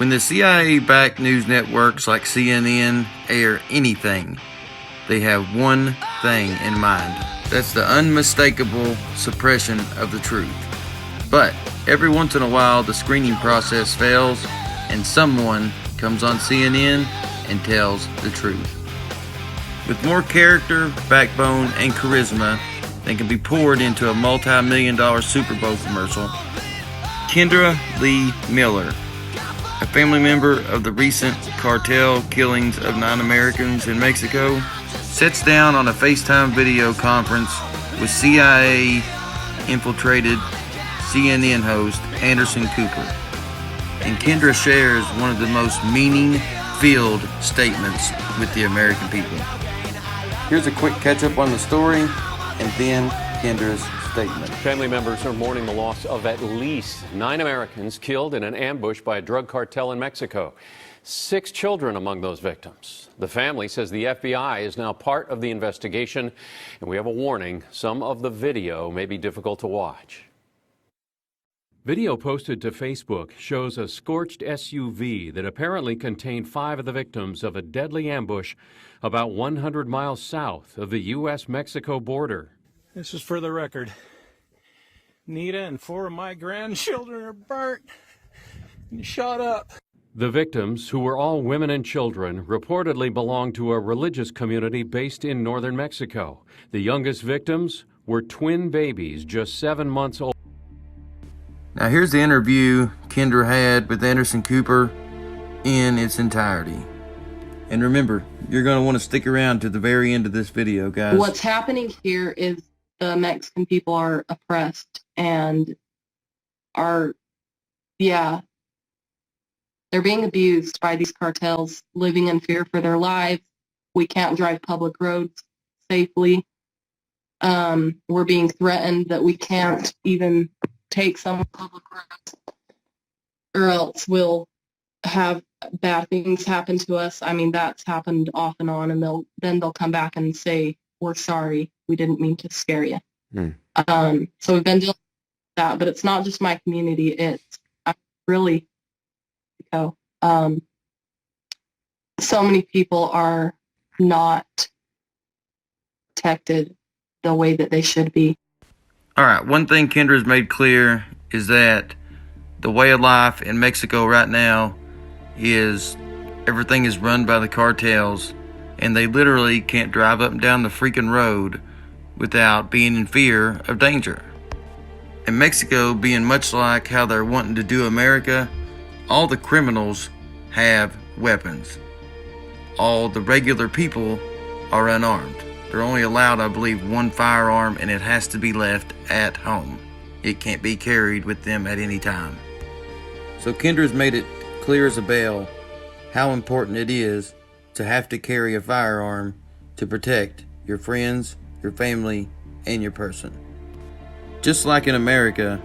When the CIA-backed news networks like CNN air anything, they have one thing in mind. That's the unmistakable suppression of the truth. But every once in a while, the screening process fails, and someone comes on CNN and tells the truth. With more character, backbone, and charisma than can be poured into a multi-million-dollar Super Bowl commercial, Kendra Lee Miller, a family member of the recent cartel killings of 9 Americans in Mexico, sits down on a FaceTime video conference with CIA-infiltrated CNN host Anderson Cooper. And Kendra shares one of the most meaning-filled statements with the American people. Here's a quick catch-up on the story, and then Kendra's statement. Family members are mourning the loss of at least 9 Americans killed in an ambush by a drug cartel in Mexico. 6 children among those victims. The family says the FBI is now part of the investigation, and we have a warning: some of the video may be difficult to watch. Video posted to Facebook shows a scorched SUV that apparently contained 5 of the victims of a deadly ambush about 100 miles south of the U.S.-Mexico border. This is for the record. Nita and 4 of my grandchildren are burnt and shot up. The victims, who were all women and children, reportedly belonged to a religious community based in northern Mexico. The youngest victims were twin babies just 7 months old. Now here's the interview Kendra had with Anderson Cooper in its entirety. And remember, you're going to want to stick around to the very end of this video, guys. What's happening here is the Mexican people are oppressed and they're being abused by these cartels, living in fear for their lives. We can't drive public roads safely. We're being threatened that we can't even take some public roads, or else we'll have bad things happen to us. I mean, that's happened off and on, and they'll come back and say, "We're sorry, we didn't mean to scare you." So we've been dealing with that, but it's not just my community. It's really, so many people are not protected the way that they should be. All right, one thing Kendra's made clear is that the way of life in Mexico right now is everything is run by the cartels, and they literally can't drive up and down the freaking road without being in fear of danger. And Mexico, being much like how they're wanting to do America, all the criminals have weapons. All the regular people are unarmed. They're only allowed, I believe, 1 firearm, and it has to be left at home. It can't be carried with them at any time. So Kendra's made it clear as a bell how important it is to have to carry a firearm to protect your friends, your family, and your person. Just like in America,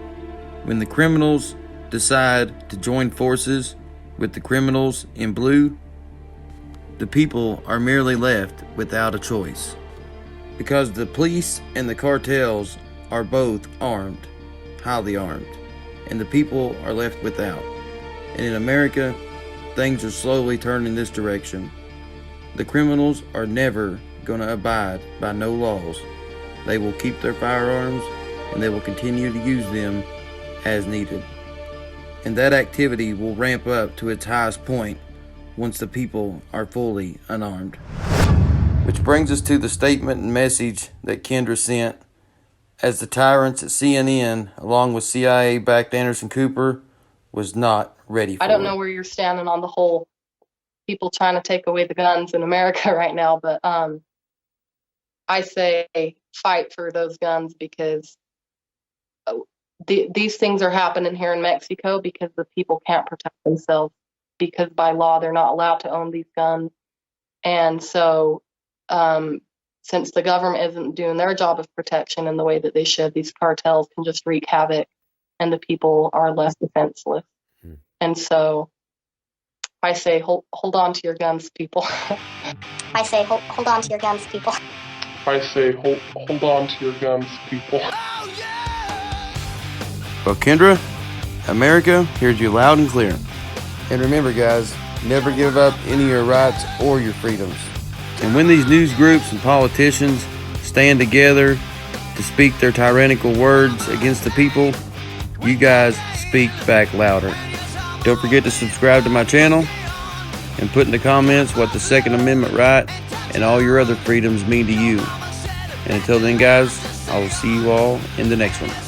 when the criminals decide to join forces with the criminals in blue, the people are merely left without a choice. Because the police and the cartels are both armed, highly armed, and the people are left without. And in America, things are slowly turning this direction. The criminals are never going to abide by no laws. They will keep their firearms, and they will continue to use them as needed. And that activity will ramp up to its highest point once the people are fully unarmed. Which brings us to the statement and message that Kendra sent, as the tyrants at CNN, along with CIA-backed Anderson Cooper, was not ready for it. I don't know where you're standing on the whole people trying to take away the guns in America right now, but I say fight for those guns, because these things are happening here in Mexico because the people can't protect themselves, because by law they're not allowed to own these guns. And so since the government isn't doing their job of protection in the way that they should, these cartels can just wreak havoc, and the people are left defenseless. And so I say hold on to your guns, people. I say hold on to your guns, people. I say hold on to your guns, people. Well, Kendra, America hears you loud and clear. And remember, guys, never give up any of your rights or your freedoms. And when these news groups and politicians stand together to speak their tyrannical words against the people, you guys speak back louder. Don't forget to subscribe to my channel and put in the comments what the Second Amendment right and all your other freedoms mean to you. And until then, guys, I will see you all in the next one.